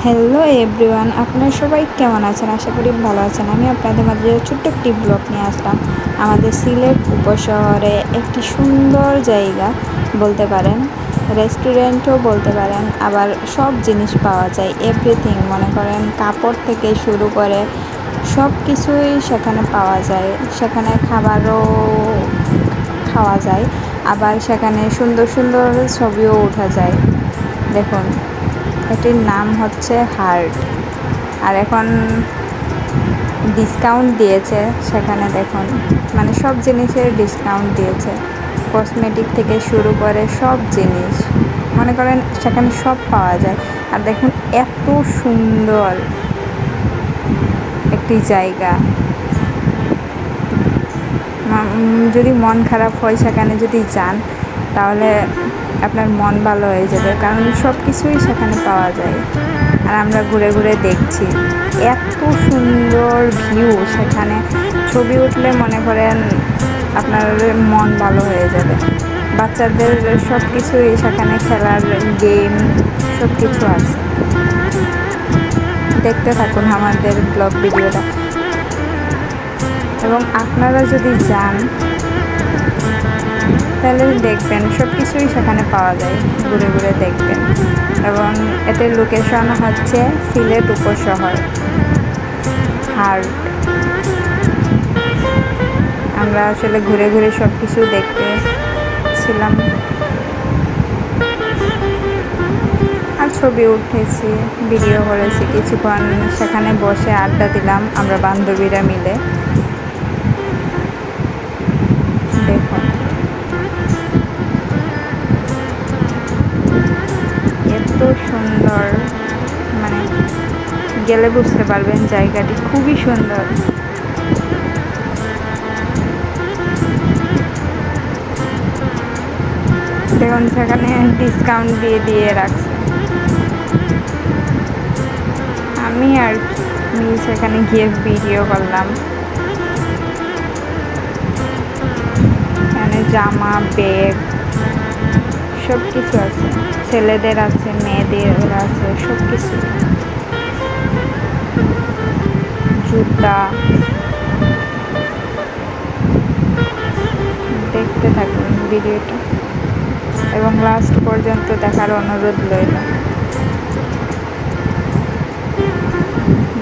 Hello everyone, আপনারা সবাই কেমন আছেন? আশা করি ভালো আছেন। আমি আপনাদের মাঝে ছোট্ট একটি ব্লগ নিয়ে আসলাম। আমাদের সিলেট উপশহরে একটি সুন্দর জায়গা বলতে পারেন, রেস্টুরেন্টও বলতে পারেন, আবার সব জিনিস পাওয়া যায়। এভরিথিং মনে করেন, কাপড় থেকে শুরু করে সব কিছুই সেখানে পাওয়া যায়। সেখানে খাবারও খাওয়া যায়, আবার সেখানে সুন্দর সুন্দর ছবিও ওঠা যায়। দেখুন, এটির নাম হচ্ছে হার্ট। আর এখন ডিসকাউন্ট দিয়েছে সেখানে, দেখুন মানে সব জিনিসের ডিসকাউন্ট দিয়েছে। কসমেটিক থেকে শুরু করে সব জিনিস মনে করেন সেখানে সব পাওয়া যায়। আর দেখুন, এত সুন্দর একটি জায়গা। যদি মন খারাপ হয় সেখানে যদি যান, তাহলে আপনার মন ভালো হয়ে যাবে, কারণ সব কিছুই সেখানে পাওয়া যায়। আর আমরা ঘুরে ঘুরে দেখছি, এত সুন্দর ভিউ। সেখানে ছবি উঠলে মনে করেন আপনার মন ভালো হয়ে যাবে। বাচ্চাদের সব কিছুই সেখানে, খেলার গেম সব কিছু আছে। দেখতে থাকুন আমাদের ব্লগ ভিডিওটা, এবং আপনারা যদি যান তাহলে দেখবেন সব কিছুই সেখানে পাওয়া যায়। ঘুরে ঘুরে দেখবেন। এবং এটার লোকেশন হচ্ছে সিলেট উপশহর, হার্ট। আমরা আসলে ঘুরে ঘুরে সব কিছু দেখতেছিলাম আর ছবি উঠেছি, ভিডিও করেছি। কিছুক্ষণ সেখানে বসে আড্ডা দিলাম আমরা বান্ধবীরা মিলে। দেখুন, এত সুন্দর, মানে গেলে বুঝতে পারবেন জায়গাটি খুবই সুন্দর। দেখুন, সেখানে ডিসকাউন্ট দিয়ে রাখছে। আমি সেখানে গিয়ে ভিডিও করলাম। এখানে জামা, ব্যাগ সব কিছু আছে। ছেলেদের আছে, মেয়েদের আছে, সব কিছু। জুতা। দেখতে থাকুন ভিডিওটা এবং লাস্ট পর্যন্ত দেখার অনুরোধ রইল।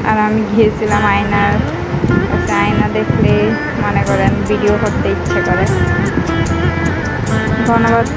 আর আমি গিয়েছিলাম আয়নার কাছে। আয়না দেখলে মনে করেন ভিডিও করতে ইচ্ছে করে। ধন্যবাদ।